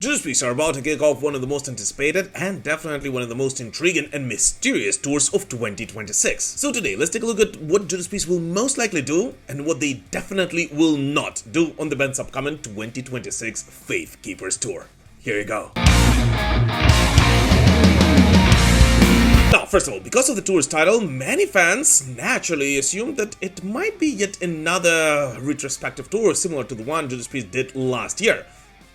Judas Priest are about to kick off one of the most anticipated and definitely one of the most intriguing and mysterious tours of 2026. So today, let's take a look at what Judas Priest will most likely do and what they definitely will not do on the band's upcoming 2026 Faithkeepers Tour. Here you go. Now, first of all, because of the tour's title, many fans naturally assumed that it might be yet another retrospective tour similar to the one Judas Priest did last year.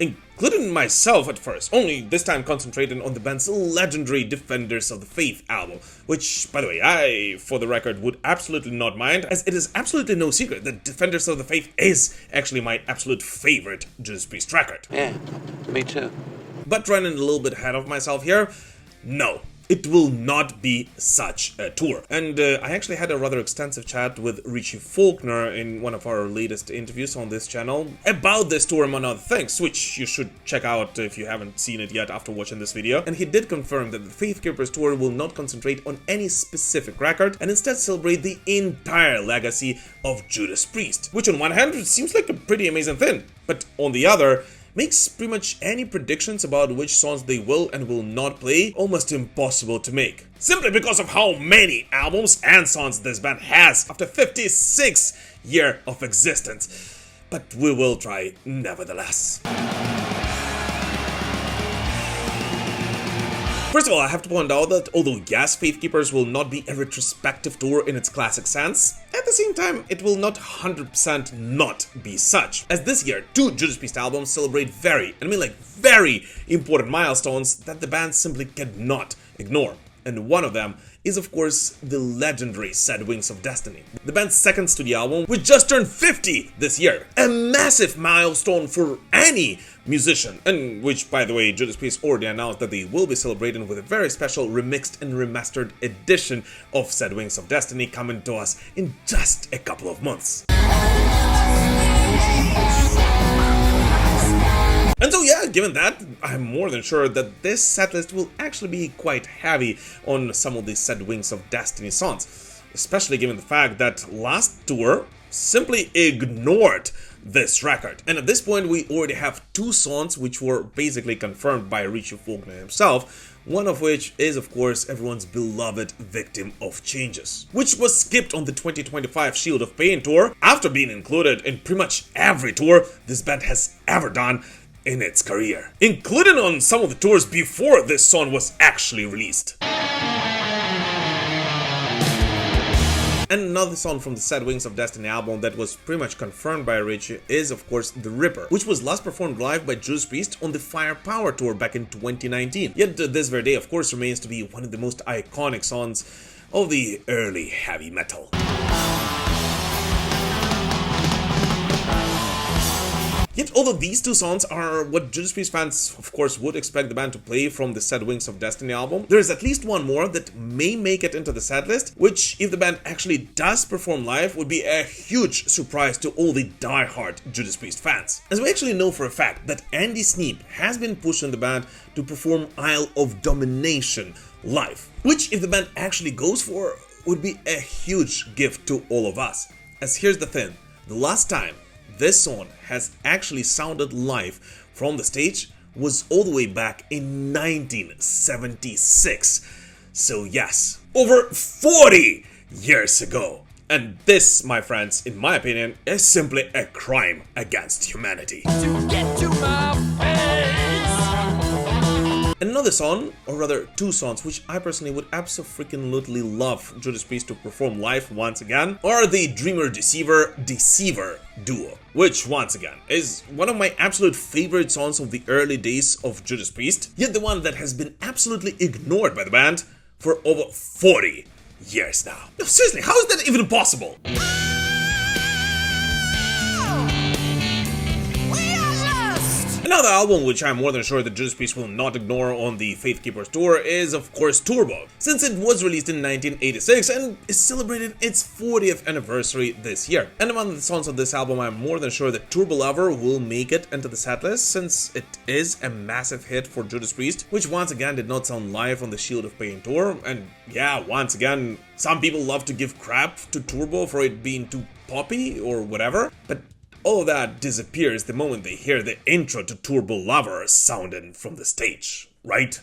Including myself at first, only this time concentrating on the band's legendary Defenders of the Faith album, which, by the way, I, for the record, would absolutely not mind, as it is absolutely no secret that Defenders of the Faith is actually my absolute favorite Judas Priest record. Yeah, me too. But running a little bit ahead of myself here, no. It will not be such a tour. And I actually had a rather extensive chat with Richie Faulkner in one of our latest interviews on this channel about this tour among other things, which you should check out if you haven't seen it yet after watching this video. And he did confirm that the Faithkeepers Tour will not concentrate on any specific record and instead celebrate the entire legacy of Judas Priest, which on one hand seems like a pretty amazing thing, but on the other, makes pretty much any predictions about which songs they will and will not play almost impossible to make. Simply because of how many albums and songs this band has after 56 years of existence. But we will try nevertheless. First of all, I have to point out that although yes, Faithkeepers will not be a retrospective tour in its classic sense, at the same time, it will not 100% not be such. As this year, two Judas Priest albums celebrate very important milestones that the band simply cannot ignore. And one of them is, of course, the legendary Sad Wings of Destiny, the band's second studio album, which just turned 50 this year. A massive milestone for any musician, and which, by the way, Judas Priest already announced that they will be celebrating with a very special remixed and remastered edition of Sad Wings of Destiny coming to us in just a couple of months. And so yeah, given that, I'm more than sure that this setlist will actually be quite heavy on some of the Sad Wings of Destiny songs, especially given the fact that last tour simply ignored this record. And at this point, we already have two songs which were basically confirmed by Richie Faulkner himself, one of which is, of course, everyone's beloved Victim of Changes, which was skipped on the 2025 Shield of Pain tour after being included in pretty much every tour this band has ever done in its career, including on some of the tours before this song was actually released. And another song from the Sad Wings of Destiny album that was pretty much confirmed by Richie is, of course, The Ripper, which was last performed live by Judas Priest on the Firepower tour back in 2019. Yet this very day, of course, remains to be one of the most iconic songs of the early heavy metal. Yet, although these two songs are what Judas Priest fans, of course, would expect the band to play from the Sad Wings of Destiny album, there is at least one more that may make it into the setlist, which, if the band actually does perform live, would be a huge surprise to all the die-hard Judas Priest fans. As we actually know for a fact that Andy Sneap has been pushing the band to perform Isle of Domination live, which, if the band actually goes for, would be a huge gift to all of us. As here's the thing, the last time this song has actually sounded live from the stage was all the way back in 1976. So yes, over 40 years ago. And this, my friends, in my opinion, is simply a crime against humanity. To get to my face. Another song, or rather two songs, which I personally would absolutely love Judas Priest to perform live once again, are the Dreamer Deceiver duo, which once again is one of my absolute favorite songs of the early days of Judas Priest, yet the one that has been absolutely ignored by the band for over 40 years now. No, seriously, how is that even possible? Another album which I'm more than sure that Judas Priest will not ignore on the Faithkeepers Tour is, of course, Turbo, since it was released in 1986 and is celebrating its 40th anniversary this year. And among the songs on this album, I'm more than sure that Turbo Lover will make it into the setlist, since it is a massive hit for Judas Priest, which once again did not sound live on the Shield of Pain tour. And yeah, once again, some people love to give crap to Turbo for it being too poppy or whatever, but all that disappears the moment they hear the intro to Turbo Lover sounding from the stage, right?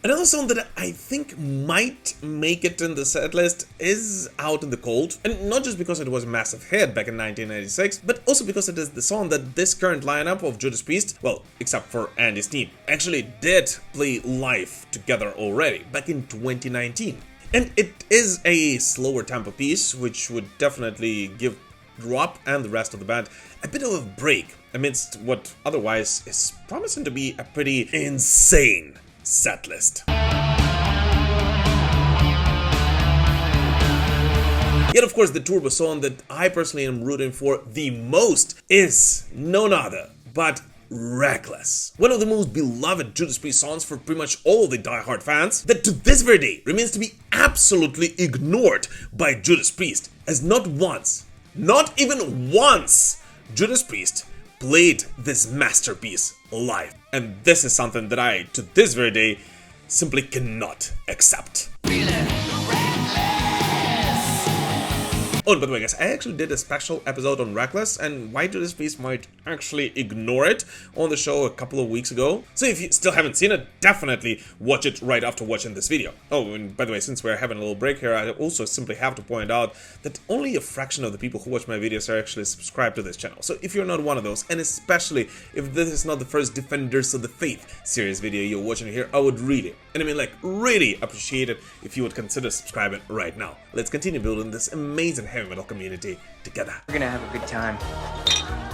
Another song that I think might make it in the setlist is Out in the Cold, and not just because it was a massive hit back in 1996, but also because it is the song that this current lineup of Judas Priest, well, except for Andy Sneap, actually did play live together already, back in 2019. And it is a slower tempo piece, which would definitely give Drop and the rest of the band a bit of a break amidst what otherwise is promising to be a pretty insane setlist. Yet of course the Turbo song that I personally am rooting for the most is none other but Reckless. One of the most beloved Judas Priest songs for pretty much all the die-hard fans that to this very day remains to be absolutely ignored by Judas Priest, as not once, not even once, Judas Priest played this masterpiece live. And this is something that I, to this very day, simply cannot accept. Oh, and by the way, guys, I actually did a special episode on Reckless and why Judas Priest might actually ignore it on the show a couple of weeks ago. So if you still haven't seen it, definitely watch it right after watching this video. Oh, and by the way, since we're having a little break here, I also simply have to point out that only a fraction of the people who watch my videos are actually subscribed to this channel. So if you're not one of those, and especially if this is not the first Defenders of the Faith series video you're watching here, I would really, and I mean like really appreciate it if you would consider subscribing right now. Let's continue building this amazing heavy metal community together. We're gonna have a good time.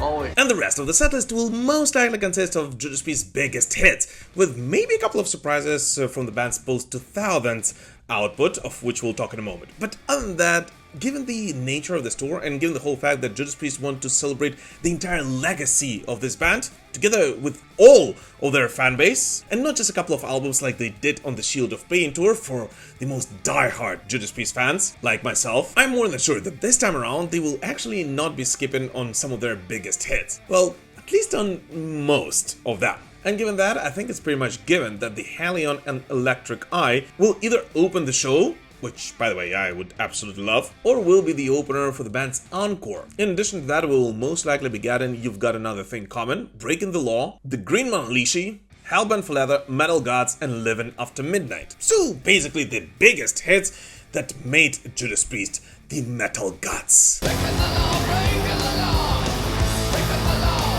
Always. And the rest of the setlist will most likely consist of Judas Priest's biggest hits, with maybe a couple of surprises from the band's post-2000s output, of which we'll talk in a moment. But other than that, given the nature of this tour, and given the whole fact that Judas Priest want to celebrate the entire legacy of this band, together with all of their fan base, and not just a couple of albums like they did on the Shield of Pain tour for the most die-hard Judas Priest fans, like myself, I'm more than sure that this time around they will actually not be skipping on some of their biggest hits. Well, at least on most of them. And given that, I think it's pretty much given that the Halion and Electric Eye will either open the show, which, by the way, I would absolutely love, or will be the opener for the band's encore. In addition to that, we will most likely be getting You've Got Another Thing Coming, Breaking the Law, The Green Man Leashy, Hellbent for Leather, Metal Gods, and Living After Midnight. So basically the biggest hits that made Judas Priest the Metal Gods.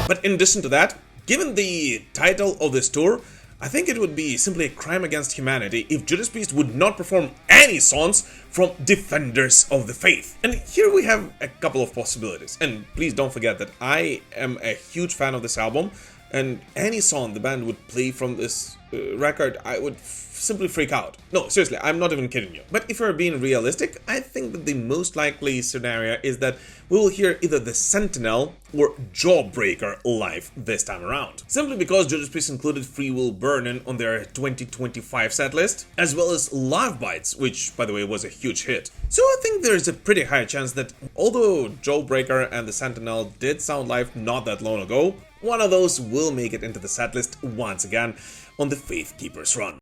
But in addition to that, given the title of this tour, I think it would be simply a crime against humanity if Judas Priest would not perform any songs from Defenders of the Faith. And here we have a couple of possibilities. And please don't forget that I am a huge fan of this album, and any song the band would play from this record, I would simply freak out. No, seriously, I'm not even kidding you. But if we're being realistic, I think that the most likely scenario is that we will hear either the Sentinel or Jawbreaker live this time around. Simply because Judas Priest included Free Will Burning on their 2025 setlist, as well as Live Bites, which, by the way, was a huge hit. So I think there's a pretty high chance that although Jawbreaker and the Sentinel did sound live not that long ago, one of those will make it into the setlist once again on the Faithkeepers run.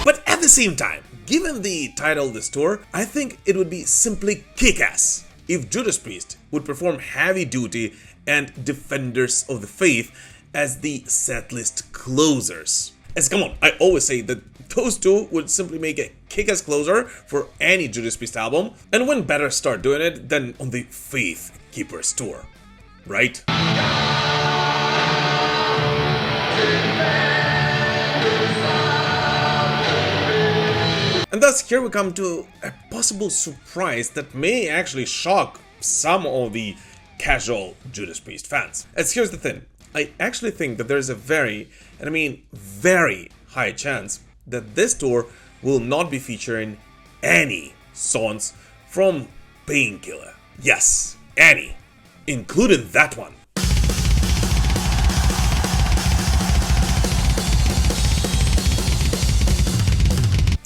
But at the same time, given the title of this tour, I think it would be simply kick-ass if Judas Priest would perform Heavy Duty and Defenders of the Faith as the setlist closers. As come on, I always say that those two would simply make a kick-ass closer for any Judas Priest album, and when better start doing it than on the Faithkeepers Tour, right? And thus here we come to a possible surprise that may actually shock some of the casual Judas Priest fans. As here's the thing, I actually think that there's a very, and I mean very high chance that this tour will not be featuring any songs from Painkiller. Yes, any, including that one.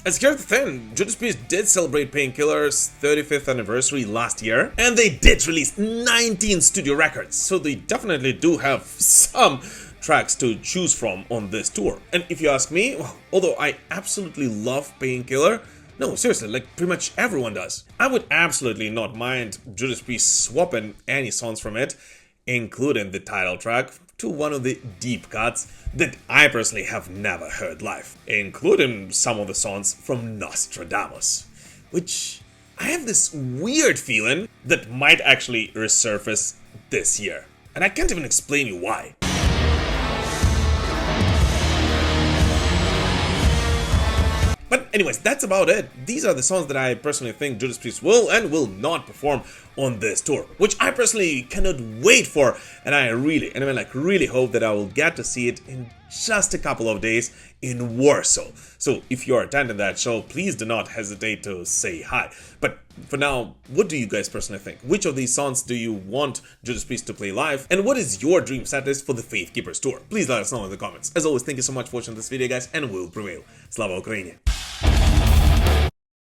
As here's the thing, Judas Priest did celebrate Painkiller's 35th anniversary last year, and they did release 19 studio records, so they definitely do have some tracks to choose from on this tour. And if you ask me, well, although I absolutely love Painkiller, no, seriously, like pretty much everyone does, I would absolutely not mind Judas Priest swapping any songs from it, including the title track, to one of the deep cuts that I personally have never heard live, including some of the songs from Nostradamus, which I have this weird feeling that might actually resurface this year. And I can't even explain you why. But anyways, that's about it. These are the songs that I personally think Judas Priest will and will not perform on this tour, which I personally cannot wait for, and I really hope that I will get to see it in just a couple of days in Warsaw. So if you're attending that show, please do not hesitate to say hi. But for now, what do you guys personally think? Which of these songs do you want Judas Priest to play live? And what is your dream setlist for the Faithkeepers Tour? Please let us know in the comments. As always, thank you so much for watching this video, guys, and we'll prevail. Slava Ukraini!